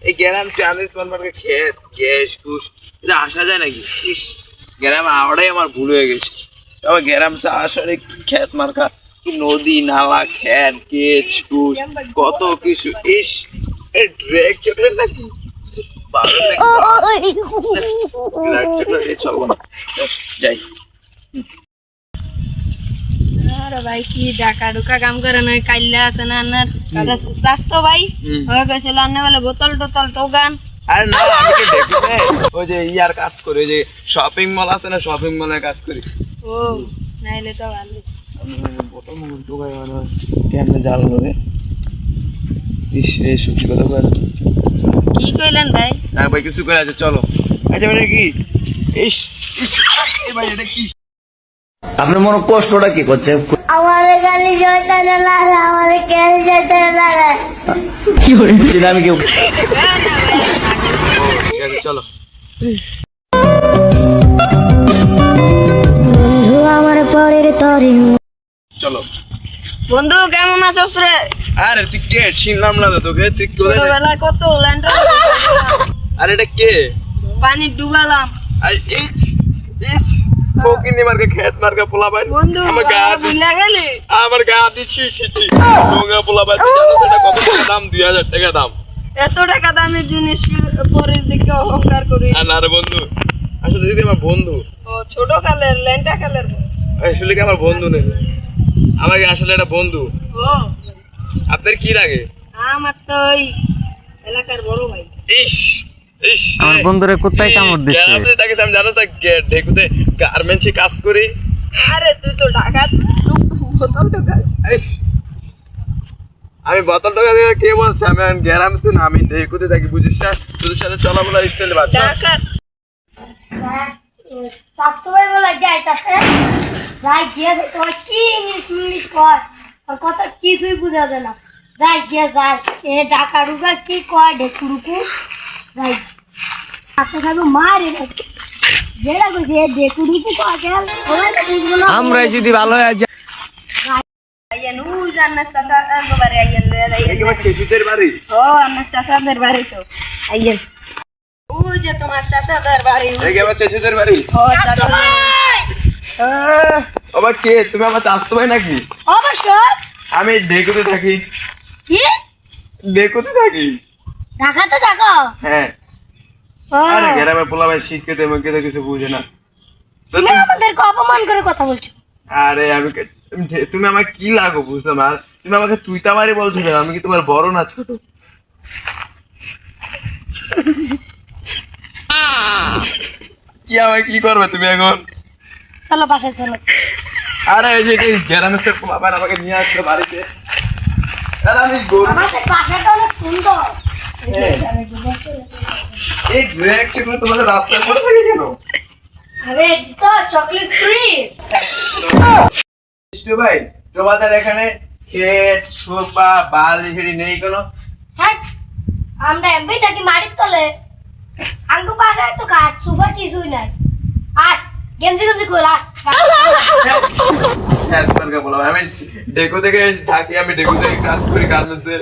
এই গ্রাম চাঁদের মার্কে খেত গ্যাস ঘুষ এটা আসা যায় নাকি? ইস, গ্রাম আওয়াটাই আমার ভুল হয়ে গেছে। তবে গ্রাম আসলে খেত মার্কা নদী নালা খেত গেছ ঘুষ কত কিছু। ইস, এই ড্রেক চকলেট নাকি চলবো না, যাই। আরে ভাই কি ডাকা ডুকা কাম করে নয় কাইল্লা আছে না আনার স্বাস্থ্য ভাই হয়ে গেছিল আন্না বলে বোতল টোতল টোগান। আরে না, আমি কি দেখি ওই যে ইয়ার কাজ করি, ওই যে শপিং মল আছে না, শপিং মলের কাজ করি। ও নাইলে তো ভালো। বোতল মল টোগাই মানে কেমনে জাল করে। ইস রে, সত্যি কথা বল। কি কইলেন ভাই? হ্যাঁ ভাই, কিছু করে আছে, চলো। আচ্ছা ভাই কি ইস ইস এ ভাই এটা কি? আপনার মনে কষ্টটা কি করছে? আমার গালি জয়তে লাগে, আমার কেন জয়তে লাগে? কি করে আমি কেউ ঠিক আছে, চলো। বন্ধু আমার পরের তরে চলো। বন্ধু কেমন আছিস রে? আরে তুই কে? চিনলাম না তো তোকে। তুই কোথায়? ছোটবেলায় কত ল্যান্ডার আরে এটা কে? পানি ডুবালাম ইস ফকিনি মার্কা খেত মার্কা পোলা ভাই। বন্ধু আমার গা ভুলে গেলি? আমার গা দিচ্ছি নোংরা পোলা ভাই। জানো সেটা কত টাকা দাম? 2000 টাকা দাম। এত টাকা দামের জিনিস পরে দেখে অহংকার করি। আর না রে বন্ধু, আসলে যদি আমার বন্ধু, ও ছোট কালের ল্যান্ডা কালের আসলে কি আমার বন্ধু নেই, আমার কি আসলে একটা বন্ধু? ও আপনার কি লাগে? আমার তো ওই এলাকার বড় ভাই। ইস ইস, আমার বন্ধুরে কোথায় কামড় দিচ্ছে? আপনি তাকে আমি জানো ঢেকুতে গার্মেন্টসে কাজ করি। আরে তুই তো ডাকাত বোতল টোকাস। ইস, আমি বোতল টাকা দিয়ে কে বলছে? আমি গ্যারামছি না, আমি ঢেকুতে থাকি, বুঝিস না? তোদের সাথে চলাফেরা স্টাইলে বাচ্চা। ডাকাত স্বাস্থ্য ভাই বলে যাইতাছে, যাই গিয়ে তোমার কি ইংলিশ কয় আর কথা কিছুই বুঝা যায় না। যাই গিয়ে যাই এ ডাকা ডুকা কি কয় ঢেকুরুকু যাই আচ্ছা খাবো মারে যেটা কইছে ঢেকুরুকু কয় গেল ওরা তো বুঝলো। আমরা যদি ভালো হয়ে যাই আইয়েন ওই জান্নাত চাচা একবারে আইয়েন লয়ে যাই। এই কি আমার চেশুদের বাড়ি? ও আমার চাচাদের বাড়ি তো আইয়েন। ওই যে তোমার চাচাদের বাড়ি। এই কি আমার চেশুদের বাড়ি? ও চাচা আবার কে? তুমি আমার চাস্তো ভাই নাকি? অবশ্যই। আমি ঢেকুতে থাকি। কি ঢেকুতে থাকি? ঢাকাতে থাকো? হ্যাঁ। ও, আরে গ্রামে পোলা ভাই শিক্ষিত মুখে তো কিছু বুঝে না। তো তুমি আমাদেরকে অপমান করে কথা বলছো। আরে তুমি আমার কি লাগো বুঝলাম। আর তুমি আমাকে তুই তামারি বলছো কেন? আমি কি তোমার বড় না ছোট? কি আমার কি করবে তুমি এখন? চলো বাসায় চলো। আরে এই যে গ্রামের পোলা ভাই আমাকে নিয়ে আসলো বাড়িতে। আরে আমি গরু আমাদের বাসাটা অনেক সুন্দর। এই ড্রেক সেগুলো তোমাদের রাস্তায় পড়ে থাকে কেন? আরে এটা তো চকলেট ফ্রি। ভাই তোমাদের এখানে খেত সোফা বালি হেড়ি নেই কোনো? হ্যাঁ আমরা এমনি থাকি মাটির তলে। আঙ্গু পাড়ায় তো কাঠ সুফা কিছুই নাই। আর গেঞ্জি গেঞ্জি খোলা। হ্যাঁ তোমাকে বললাম আমি ডেকো থেকে থাকি, আমি ডেকো থেকে কাজ করি গার্মেন্টসে।